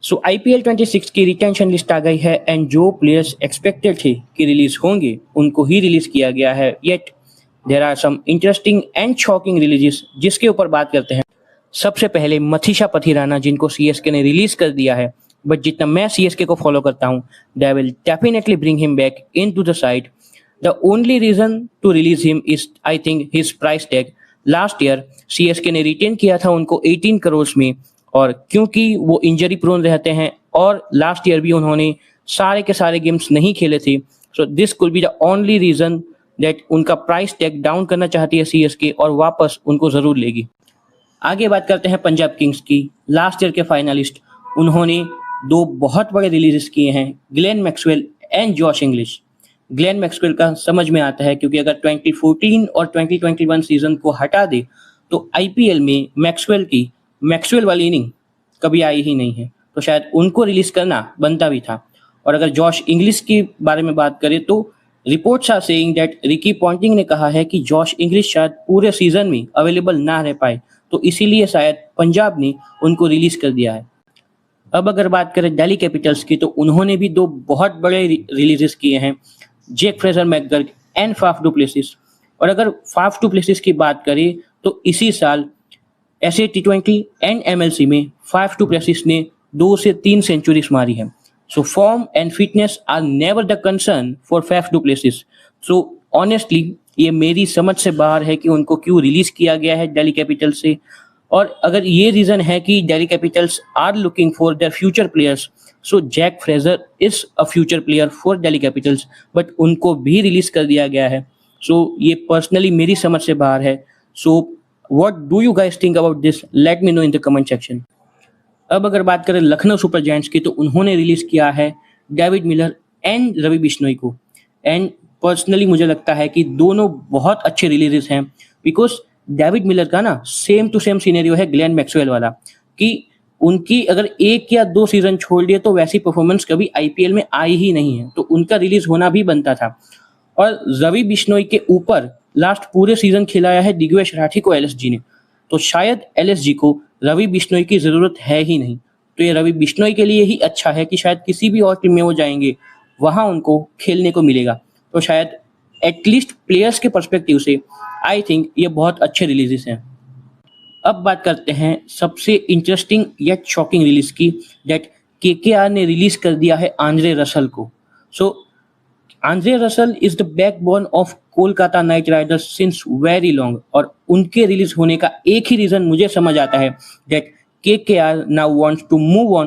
सो IPL 26 की retention list आ गई है एंड जो प्लेयर्स एक्सपेक्टेड थे कि रिलीज होंगे उनको ही रिलीज किया गया है। Yet there are some interesting and shocking releases जिसके ऊपर बात करते हैं। सबसे पहले मथीशा पथिराना जिनको सीएसके ने रिलीज कर दिया है, बट जितना मैं सीएसके को फॉलो करता हूँ they will definitely bring him back into the side. The only reason to release him is I think his price tag. Last year CSK ने रिटेन किया था उनको 18 करोड़ में, और क्योंकि वो इंजरी प्रोन रहते हैं और लास्ट ईयर भी उन्होंने सारे के सारे गेम्स नहीं खेले थे, so this could be the only reason that उनका प्राइस टैग डाउन करना चाहती है सीएसके और वापस उनको जरूर लेगी। आगे बात करते हैं पंजाब किंग्स की। लास्ट ईयर के फाइनलिस्ट, उन्होंने दो बहुत बड़े रिलीजेस किए हैं, Glenn Maxwell and Josh Inglis. Glenn Maxwell का समझ में आता है क्योंकि अगर 2014 और 2021 सीजन को हटा दे तो आईपीएल में मैक्सवेल वाली इनिंग कभी आई ही नहीं है, तो शायद उनको रिलीज करना बनता भी था। और अगर जॉश इंग्लिश के बारे में बात करें तो reports are saying that Ricky Ponting ने कहा है कि जॉश इंग्लिश शायद पूरे सीजन में अवेलेबल ना रह पाए, तो इसीलिए शायद पंजाब ने उनको रिलीज कर दिया है। अब अगर बात करें दिल्ली कैपिटल्स की तो उन्होंने भी दो बहुत बड़े रिलीजेस किए हैं, Jack Fraser McGurk and Faf du Plessis. और अगर फाफ डू प्लेसिस की बात करें तो इसी साल ऐसे T20 एंड एमएलसी में फाफ डू प्लेसिस ने 2 से 3 सेंचुरीज मारी है। So form and fitness are never the concern for Faf du Plessis. So honestly ये मेरी समझ से बाहर है कि उनको क्यों रिलीज किया गया है दिल्ली कैपिटल से। और अगर ये रीजन है कि Delhi Capitals are looking for their future players, so Jack Fraser is a future player for Delhi Capitals, but उनको भी रिलीज कर दिया गया है। सो ये पर्सनली मेरी समझ से बाहर है। So what do you guys think about this? Let me know in the comment section. अब अगर बात करें लखनऊ सुपर जायंट्स की तो उन्होंने रिलीज किया है David Miller and Ravi Bishnoi को। एंड पर्सनली मुझे लगता है कि दोनों बहुत अच्छे रिलीजेस हैं, बिकॉज डेविड मिलर का ना सेम टू सेम सिनेरियो है ग्लेन मैक्सवेल वाला, कि उनकी अगर 1 या 2 सीजन छोड़ दिए तो वैसी परफॉर्मेंस कभी आईपीएल में आई ही नहीं है, तो उनका रिलीज होना भी बनता था। और रवि बिश्नोई के ऊपर लास्ट पूरे सीजन खिलाया है दिग्वेश राठी को एलएसजी ने, तो शायद एलएसजी को रवि बिश्नोई की ज़रूरत है ही नहीं। तो ये रवि बिश्नोई के लिए ही अच्छा है कि शायद किसी भी और टीम में वो जाएंगे वहाँ उनको खेलने को मिलेगा, तो शायद एटलीस्ट प्लेयर्स के पर्सपेक्टिव से आई थिंक ये बहुत अच्छे रिलीजेस हैं। अब बात करते हैं सबसे इंटरेस्टिंग या शॉकिंग रिलीज की, दैट केकेआर ने रिलीज कर दिया है आंद्रे रसल को। So Andre Russell is the backbone of Kolkata Knight Riders since very long, और उनके रिलीज होने का एक ही रीजन मुझे समझ आता है, that KKR now wants to move on